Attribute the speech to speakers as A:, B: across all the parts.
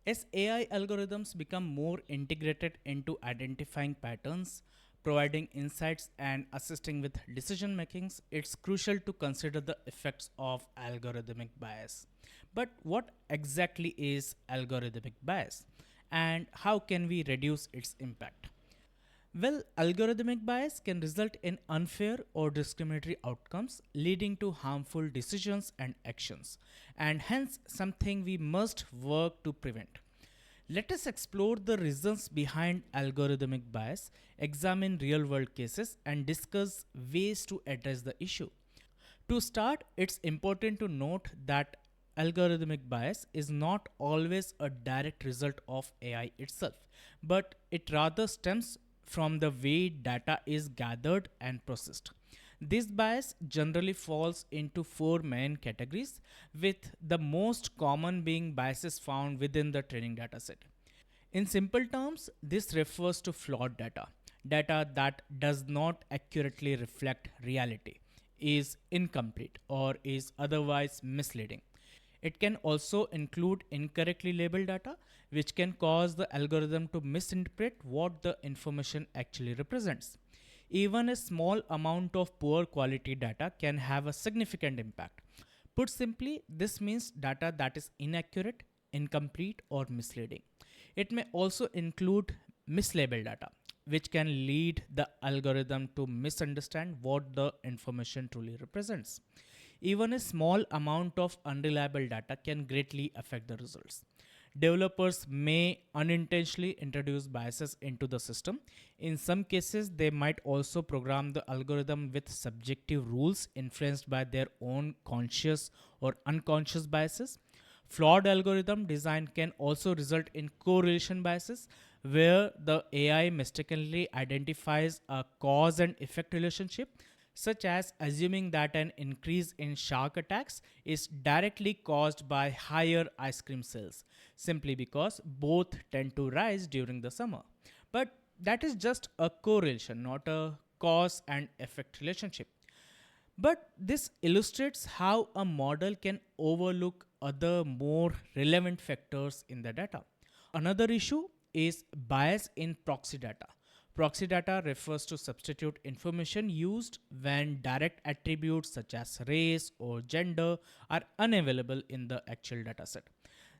A: As AI algorithms become more integrated into identifying patterns, providing insights, and assisting with decision makings, it's crucial to consider the effects of algorithmic bias. But what exactly is algorithmic bias, and how can we reduce its impact? Well, algorithmic bias can result in unfair or discriminatory outcomes, leading to harmful decisions and actions, and hence something we must work to prevent. Let us explore the reasons behind algorithmic bias, examine real world cases, and discuss ways to address the issue. To start, it's important to note that algorithmic bias is not always a direct result of AI itself, but it rather stems from the way data is gathered and processed. This bias generally falls into four main categories, with the most common being biases found within the training dataset. In simple terms, this refers to flawed data, data that does not accurately reflect reality, is incomplete, or is otherwise misleading. It can also include incorrectly labeled data, which can cause the algorithm to misinterpret what the information actually represents. Even a small amount of poor quality data can have a significant impact. Put simply, this means data that is inaccurate, incomplete, or misleading. It may also include mislabeled data, which can lead the algorithm to misunderstand what the information truly represents. Even a small amount of unreliable data can greatly affect the results. Developers may unintentionally introduce biases into the system. In some cases, they might also program the algorithm with subjective rules influenced by their own conscious or unconscious biases. Flawed algorithm design can also result in correlation biases, where the AI mistakenly identifies a cause and effect relationship, such as assuming that an increase in shark attacks is directly caused by higher ice cream sales, simply because both tend to rise during the summer. But that is just a correlation, not a cause and effect relationship. But this illustrates how a model can overlook other more relevant factors in the data. Another issue is bias in proxy data. Proxy data refers to substitute information used when direct attributes such as race or gender are unavailable in the actual dataset.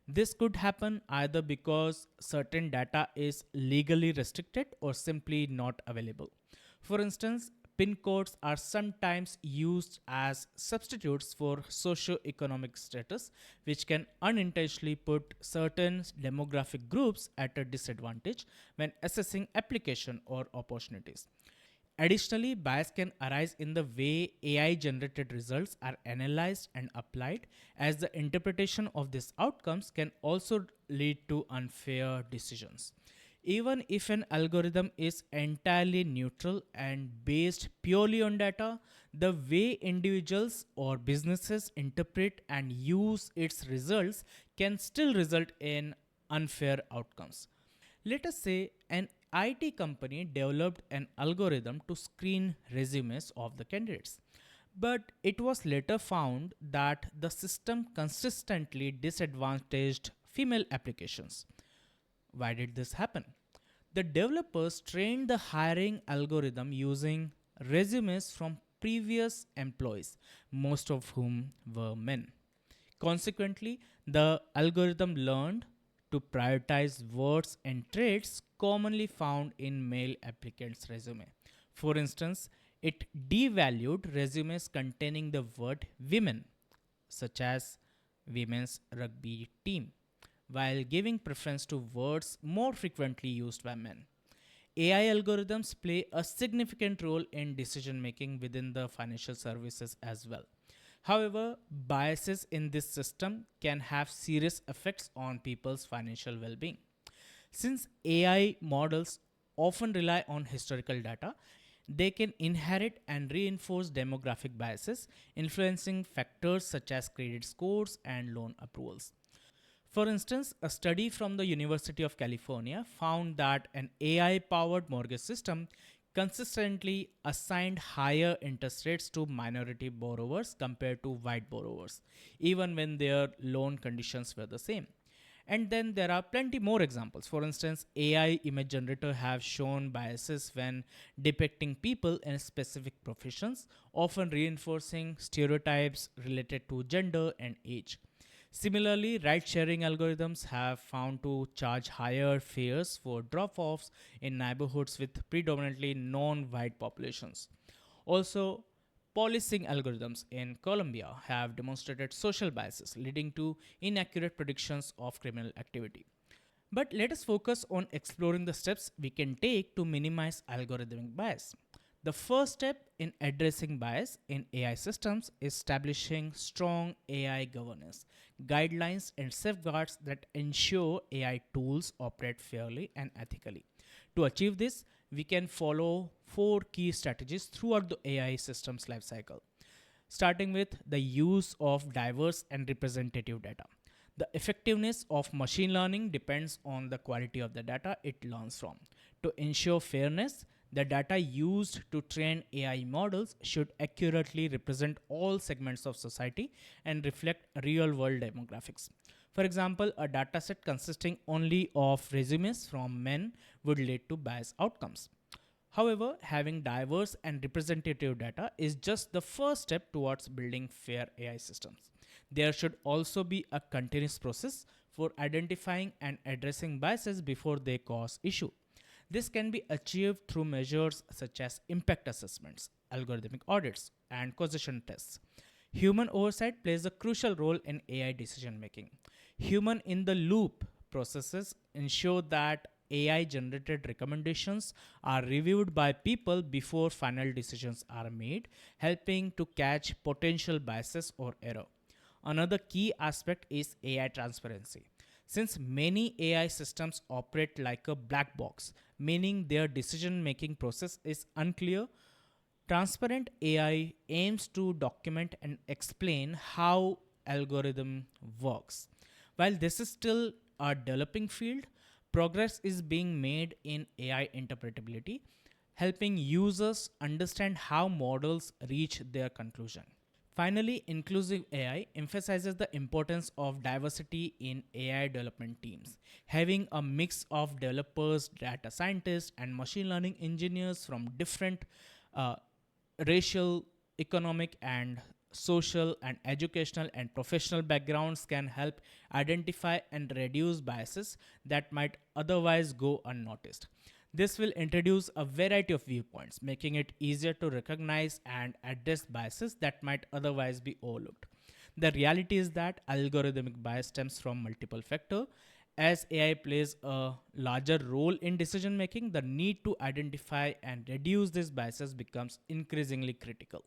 A: This could happen either because certain data is legally restricted or simply not available. For instance, PIN codes are sometimes used as substitutes for socioeconomic status, which can unintentionally put certain demographic groups at a disadvantage when assessing application or opportunities. Additionally, bias can arise in the way AI generated results are analyzed and applied, as the interpretation of these outcomes can also lead to unfair decisions. Even if an algorithm is entirely neutral and based purely on data, the way individuals or businesses interpret and use its results can still result in unfair outcomes. Let us say an IT company developed an algorithm to screen resumes of the candidates, but it was later found that the system consistently disadvantaged female applications. Why did this happen? The developers trained the hiring algorithm using resumes from previous employees, most of whom were men. Consequently, the algorithm learned to prioritize words and traits commonly found in male applicants' resume. For instance, it devalued resumes containing the word women, such as women's rugby team, while giving preference to words more frequently used by men. AI algorithms play a significant role in decision making within the financial services as well. However, biases in this system can have serious effects on people's financial well being. Since AI models often rely on historical data, they can inherit and reinforce demographic biases, influencing factors such as credit scores and loan approvals. For instance, a study from the University of California found that an AI powered mortgage system consistently assigned higher interest rates to minority borrowers compared to white borrowers, even when their loan conditions were the same. And then there are plenty more examples. For instance, AI image generator have shown biases when depicting people in specific professions, often reinforcing stereotypes related to gender and age. Similarly, ride sharing algorithms have found to charge higher fares for drop offs in neighborhoods with predominantly non white populations. Also, policing algorithms in Colombia have demonstrated social biases, leading to inaccurate predictions of criminal activity. But let us focus on exploring the steps we can take to minimize algorithmic bias. The first step in addressing bias in AI systems is establishing strong AI governance, guidelines, and safeguards that ensure AI tools operate fairly and ethically. To achieve this, we can follow four key strategies throughout the AI system's lifecycle, starting with the use of diverse and representative data. The effectiveness of machine learning depends on the quality of the data it learns from. To ensure fairness, the data used to train AI models should accurately represent all segments of society and reflect real world demographics. For example, a dataset consisting only of resumes from men would lead to biased outcomes. However, having diverse and representative data is just the first step towards building fair AI systems. There should also be a continuous process for identifying and addressing biases before they cause issue. This can be achieved through measures such as impact assessments, algorithmic audits, and causation tests. Human oversight plays a crucial role in AI decision making. Human in the loop processes ensure that AI generated recommendations are reviewed by people before final decisions are made, helping to catch potential biases or error. Another key aspect is AI transparency. Since many AI systems operate like a black box, meaning their decision making process is unclear, transparent AI aims to document and explain how algorithm works. While this is still a developing field, progress is being made in AI interpretability, helping users understand how models reach their conclusion. Finally, inclusive AI emphasizes the importance of diversity in AI development teams. Having a mix of developers, data scientists, and machine learning engineers from different uh, racial, economic, and social and educational and professional backgrounds can help identify and reduce biases that might otherwise go unnoticed. This will introduce a variety of viewpoints, making it easier to recognize and address biases that might otherwise be overlooked. The reality is that algorithmic bias stems from multiple factors. As AI plays a larger role in decision making, the need to identify and reduce these biases becomes increasingly critical.